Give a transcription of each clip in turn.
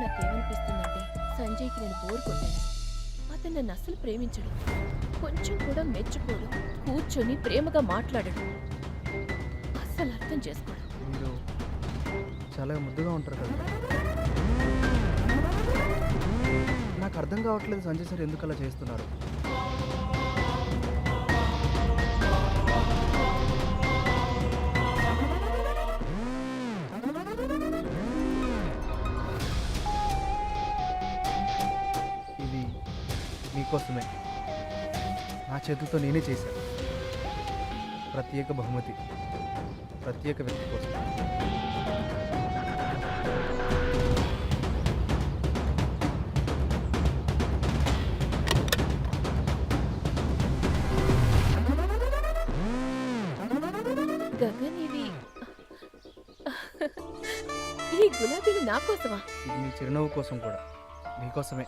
నాకేమనిపిస్తుందంటే సంజయ్కి నేను బోర్ కొట్టాను. అతను నన్ను అస్సలు ప్రేమించడు, కొంచెం కూడా మెచ్చుకోడు, కూర్చొని ప్రేమగా మాట్లాడడు, అస్సలు అర్థం చేసుకోడు. మీరు చాలా ముద్దుగా ఉంటారు కదా. నాకు అర్థం కావట్లేదు సంజయ్ సార్ ఎందుకు అలా చేస్తున్నారు. ఇది మీకోసమే నా చేతులతో నేనే చేశాను. ప్రత్యేక బహుమతి ప్రత్యేక వ్యక్తి కోసం. గగన్, ఈ గులాబీలు నా కోసమా? ఇది మీ చిరునవ్వు కోసం కూడా, మీకోసమే.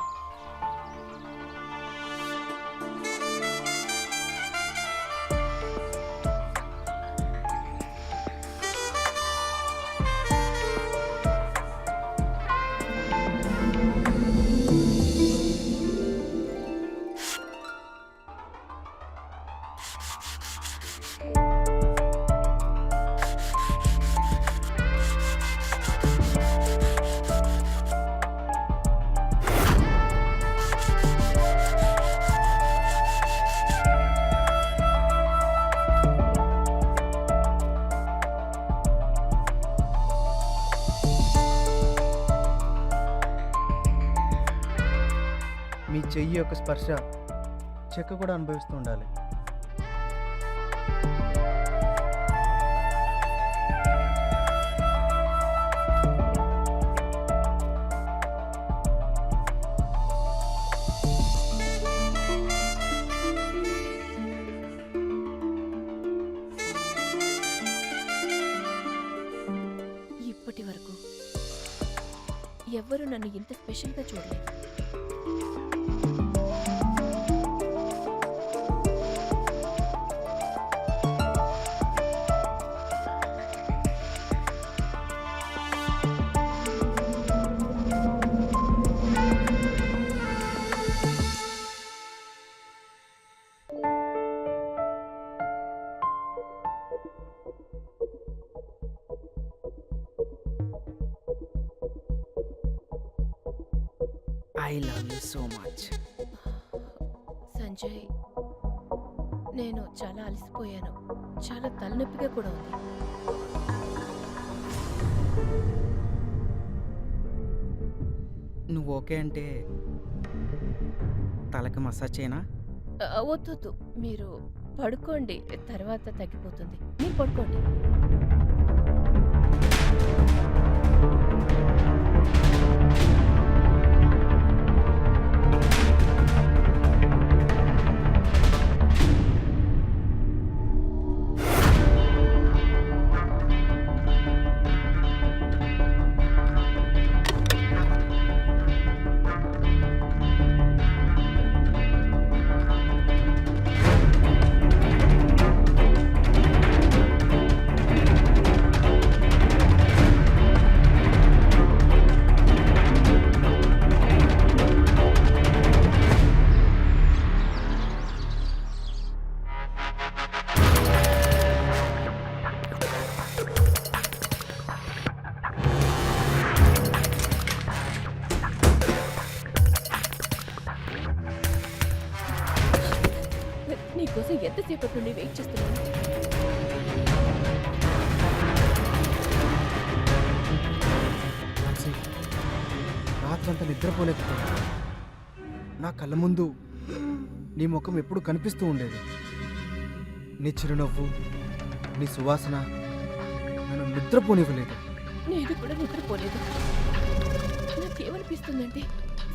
మీ చెయ్యి యొక్క స్పర్శ చెక్క కూడా అనుభవిస్తూ ఉండాలి. ఇప్పటి వరకు ఎవ్వరూ నన్ను ఇంత స్పెషల్గా చూడలేదు. I love you so much. Sanjay, నేను చాలా అలసిపోయాను, చాలా తలనొప్పిగా కూడా ఉంది. నువ్వు ఓకే అంటే తలకి మసాజ్ చేయనా? వద్దొద్దు, మీరు పడుకోండి, తర్వాత తగ్గిపోతుంది. మీరు పడుకోండి. నీకోసం ఎంతసేపటి నుండి వెయిట్ చేస్తున్నాను. రాత్రంతా నిద్రపోలేకపోయాను. నా కళ్ళ ముందు నీ ముఖం ఎప్పుడు కనిపిస్తూ ఉండేది. నీ చిరునవ్వు, నీ సువాసన నన్ను నిద్రపోనివ్వలేదు. నేను కూడా నిద్రపోలేదు. నాకేమనిపిస్తుందంటే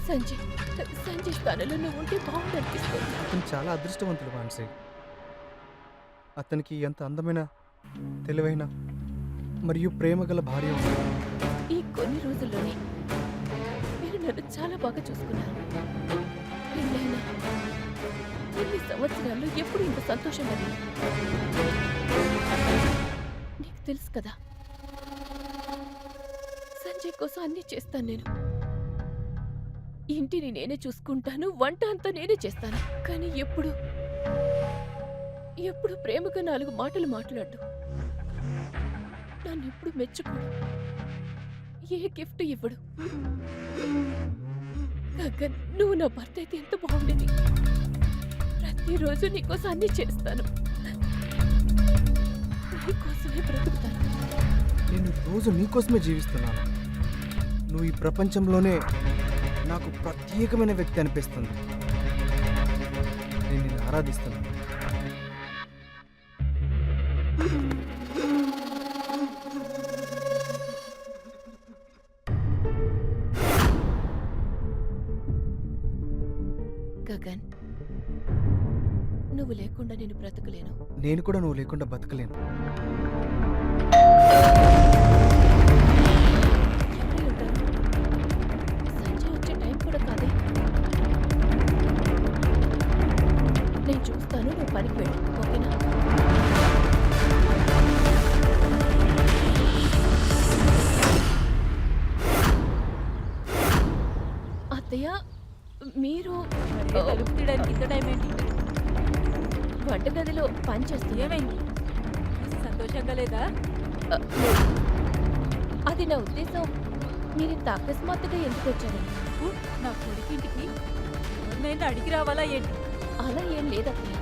సంజయ్ స్థానంలో నువ్వు ఉంటే బాగుందనిపిస్తుంది. అతను చాలా అదృష్టవంతుడు మానసి. అతనికి ఎంత అందమైన, తెలివైన మరియు ప్రేమగల భార్య ఉంది. ఈ కొన్ని రోజుల్లోనే మీరు నన్ను చాలా బాగా చూసుకున్నారు. పెళ్ళైనా ఇన్ని సంవత్సరాల్లో ఎప్పుడు ఇంత సంతోషంగా లేదు. నీకు తెలుసు కదా, సంజయ్ కోసం అన్నీ చేస్తాను నేను. ఇంటిని నేనే చూసుకుంటాను, వంట అంతా నేనే చేస్తాను. కానీ ఎప్పుడు ఎప్పుడు ప్రేమగా 4 మాటలు మాట్లాడు. నన్ను ఎప్పుడు మెచ్చుకోడు. ఏ గిఫ్ట్ ఇవ్వడు. గగన్, నువ్వు నా భర్త అయితే ఎంత బాగుండేది. ప్రతిరోజు నీకోసం అన్ని చేస్తాను. నీకోసమే బ్రతుకుతాను. నేను రోజు నీకోసమే జీవిస్తున్నాను. నువ్వు ఈ ప్రపంచంలోనే నాకు ప్రత్యేకమైన వ్యక్తి అనిపిస్తుంది. నేను నిన్ను ఆరాధిస్తున్నాను. గగన్, నువ్వు లేకుండా నేను బ్రతకలేను. నేను కూడా నువ్వు లేకుండా బతకలేను. ఎవరై ఉంటారు? సంజయ్ వచ్చే టైం కూడా కాదే. నేను చూస్తాను, నువ్వు పనికి వెళ్ళు, ఓకేనా? అత్తయ్య, మీరు తలుపు తీయడానికి ఇంత టైం ఏంటి? వంటగదిలో పని చేస్తున్నా. ఏమైంది? సంతోషంగా లేదా? లేదు. అది నా ఉద్దేశం. మీరు ఇంత అకస్మాత్తుగా ఎందుకు వచ్చారని. నువ్వు నా కొడుకింటికి నేను అడిగి రావాలా ఏంటి? అలా ఏం లేదత్తయ్య.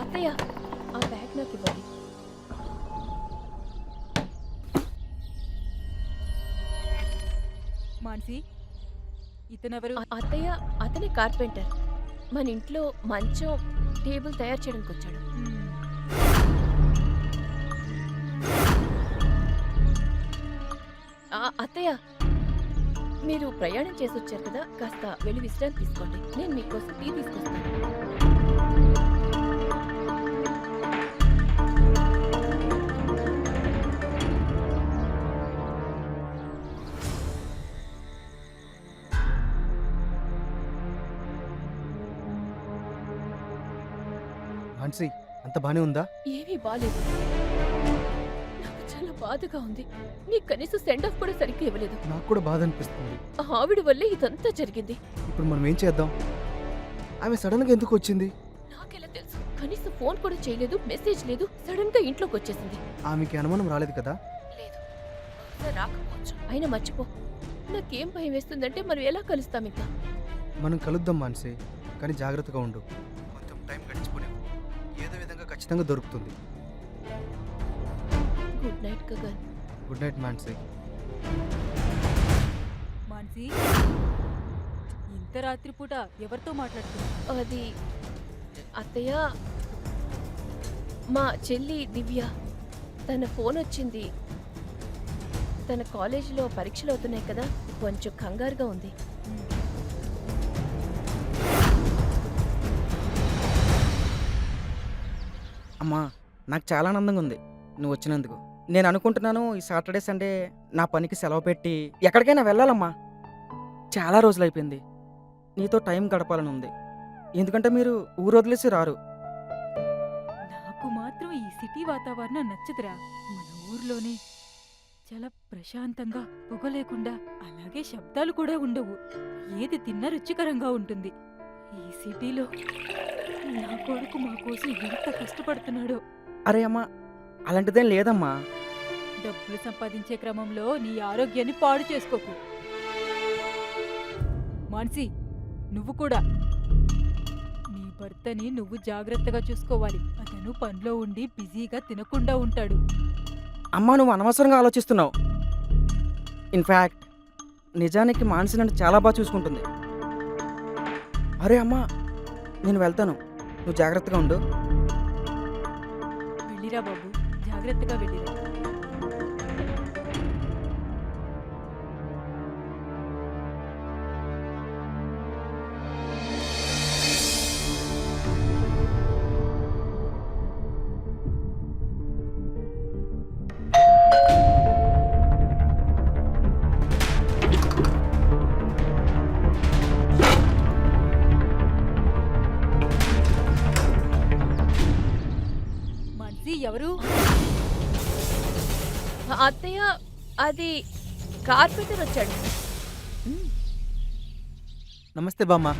అత్తయ్య, ఆ బ్యాగ్ నాకు ఇవ్వండి. మాన్సి, ఇతనెవరు? అత్తయ్య, అతనే కార్పెంటర్. మన ఇంట్లో మంచం, టేబుల్ తయారు చేయడానికి వచ్చాడు. అత్తయ్య, మీరు ప్రయాణం చేసి వచ్చారు కదా, కాస్త వెళ్ళి విశ్రాంతి తీసుకోండి. నేను మీకోసం టీ తీసుకొస్తాను. మాన్సి, అంత బానే ఉందా? ఏమీ బాలేదు. నాకు చాలా బాధగా ఉంది. నీకు కనీసం సెండ్ ఆఫ్ కూడా సరిగ్గా ఇవ్వలేదు. నాకు కూడా బాధ అనిపిస్తుంది. ఆవిడ వల్లే ఇదంతా జరిగింది. ఇప్పుడు మనం ఏం చేద్దాం? ఆమె సడన్ గా ఎందుకు వచ్చింది? నాకెలా తెలుసు? కనీసం ఫోన్ కూడా చేయలేదు, మెసేజ్ లేదు. సడన్ గా ఇంట్లోకి వచ్చేసింది. ఆమెకి అనుమానం రాలేదు కదా? లేదు, బహుశా రాకపోవచ్చు. అయినా మర్చిపో. నాకేం భయం వేస్తుందంటే మనం ఎలా కలుస్తాం ఇంకా? మనం కలుద్దాం మాన్సి, కానీ జాగ్రత్తగా ఉండు. కొంచెం టైం గడిచిపోయి ఏదో విధంగా ఖచ్చితంగా దొరుకుతుంది. Good night Gagan. Good night Mansi. Mansi, ఇంత రాత్రిపూట ఎవరితో మాట్లాడుతున్నావు? అది అత్తయ్య, మా చెల్లి దివ్య. తన ఫోన్ వచ్చింది. తన కాలేజీలో పరీక్షలు అవుతున్నాయి కదా, కొంచెం కంగారుగా ఉంది. అమ్మా, నాకు చాలా ఆనందంగా ఉంది నువ్వు వచ్చినందుకు. నేను అనుకుంటున్నాను ఈ సాటర్డే సండే నా పనికి సెలవు పెట్టి ఎక్కడికైనా వెళ్ళాలమ్మా. చాలా రోజులు అయిపోయింది. నీతో టైం గడపాలని ఉంది. ఎందుకంటే మీరు ఊరు వదిలేసి రారు. నాకు మాత్రం ఈ సిటీ వాతావరణం నచ్చదురా. మన ఊర్లోనే చాలా ప్రశాంతంగా, పొగ లేకుండా, అలాగే శబ్దాలు కూడా ఉండవు. ఏది తిన్నా రుచికరంగా ఉంటుంది. ఈ సిటీలో నా కొడుకు మా కోసం ఎంత కష్టపడుతున్నాడో. అరే అమ్మా, అలాంటిదేం లేదమ్మా. డబ్బులు సంపాదించే క్రమంలో నీ ఆరోగ్యాన్ని పాడు చేసుకోకు. మాన్సి, నువ్వు కూడా నీ భర్తని నువ్వు జాగ్రత్తగా చూసుకోవాలి. అతను పనిలో ఉండి బిజీగా తినకుండా ఉంటాడు. అమ్మా, నువ్వు అనవసరంగా ఆలోచిస్తున్నావు. ఇన్ఫ్యాక్ట్ నిజానికి మానసి నన్ను చాలా బాగా చూసుకుంటుంది. అరే అమ్మా, నేను వెళ్తాను. నువ్వు జాగ్రత్తగా ఉండు. వెళ్ళిరా బాబు, జాగ్రత్తగా వెళ్ళిరా. మాన్సి, ఎవరు? అత్తయ్య, అది కార్పెంటర్ వచ్చాడు. నమస్తే బామ్మ.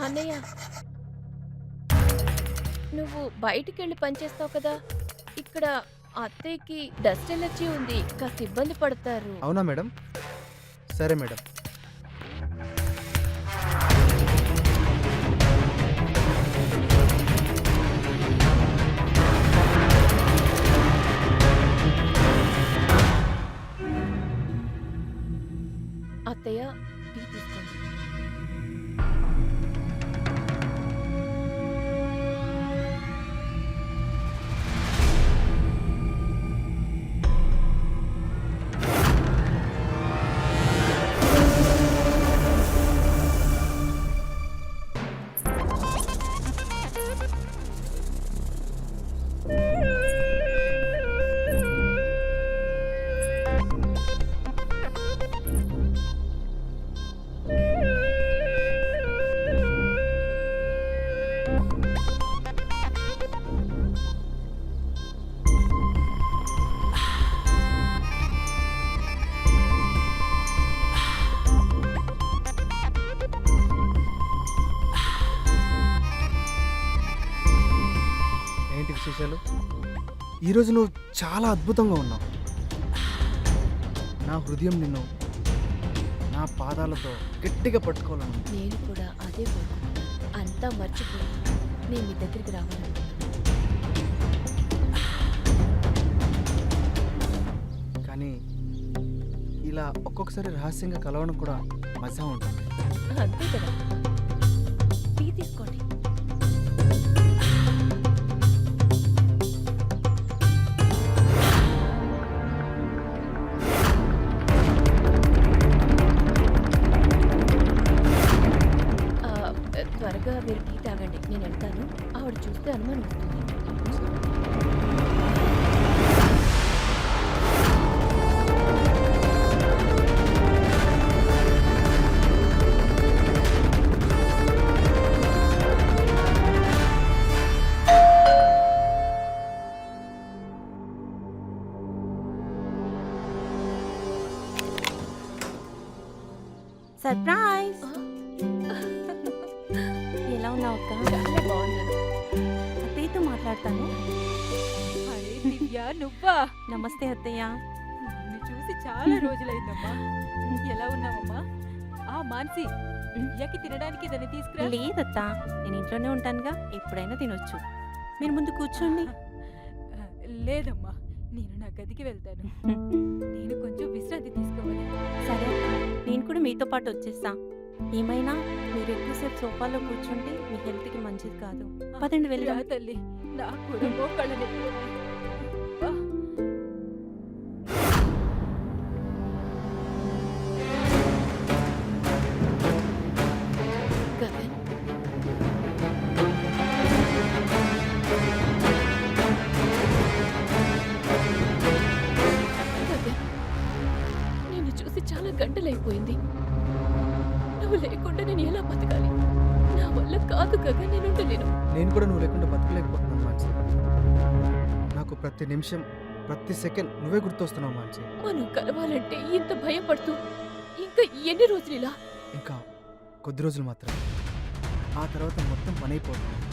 అన్నయ్య, నువ్వు బయటికెళ్ళి పనిచేస్తావు కదా, ఇక్కడ అత్తయ్యకి డస్ట్ ఎలర్జీ ఉంది, కాస్త ఇబ్బంది పడతారు. అవునా మేడం? సరే మేడం. అత్తయ్య, టీ తీసుకోండి. ఏంటి విశేషాలు? ఈరోజు నువ్వు చాలా అద్భుతంగా ఉన్నావు. నా హృదయం నిన్ను నా పాదాలతో గట్టిగా పట్టుకోవాలను. నేను కూడా అదే కోరుకున్నాను. అంతా మర్చిపోయి నేను మీ దగ్గరికి రావాలనుకున్నాను. కానీ ఇలా ఒక్కొక్కసారి రహస్యంగా కలవడం కూడా మజా ఉంటుంది. అంతే కదా. టీ తీసుకోండి. త్వరగా మీరు టీ తాగండి, నేను వెళ్తాను. ఆవిడ చూస్తే అనుమానం వస్తుంది. సర్ప్రైజ్! ఎలా ఉన్నావు అక్క? చాలా బాగున్నాను. అత్తయ్యతో మాట్లాడతాను. అరే దివ్య, నువ్వా? నమస్తే అత్తయ్య. నిన్ను చూసి చాలా రోజులైందమ్మా. ఎలా ఉన్నావమ్మా? ఆ మాన్సి, దివ్యకి తినడానికి ఏదైనా తీసుకురా. లేదత్తా, నేను ఇంట్లోనే ఉంటానుగా, ఎప్పుడైనా తినొచ్చు. మీరు ముందు కూర్చోండి. లేదమ్మా, నేను నా గదికి వెళ్తాను. నేను కొంచెం విశ్రాంతి తీసుకోవాలి. సరే అక్క, నేను కూడా మీతో పాటు వచ్చేస్తా. ఏమైనా మీరు ఎక్కువసేపు సోఫాలో కూర్చుంటే మీ హెల్త్కి మంచిది కాదు. పదండి వెళ్దాం. రా తల్లి, నాకు కూడా మోకాళ్ళ నొప్పి ఉంది. అబ్బా. గగన్, గగన్, నిన్ను చూసి చాలా గంటలైపోయింది. నువ్వు లేకుండా నేను ఎలా బతకాలి? నా వల్ల కాదు గగన్, నేను ఉండలేను. నేను కూడా నువ్వు లేకుండా బతకలేకపోతున్నాను మాన్సి. నాకు ప్రతి నిమిషం, ప్రతి సెకండ్ నువ్వే గుర్తొస్తున్నావు మాన్సి. మనం కలవాలంటే ఇంత భయపడుతూ ఇంకా ఎన్ని రోజులు ఇలా? ఇంకా కొద్ది రోజులు మాత్రం. ఆ తర్వాత మొత్తం పని అయిపోతుంది.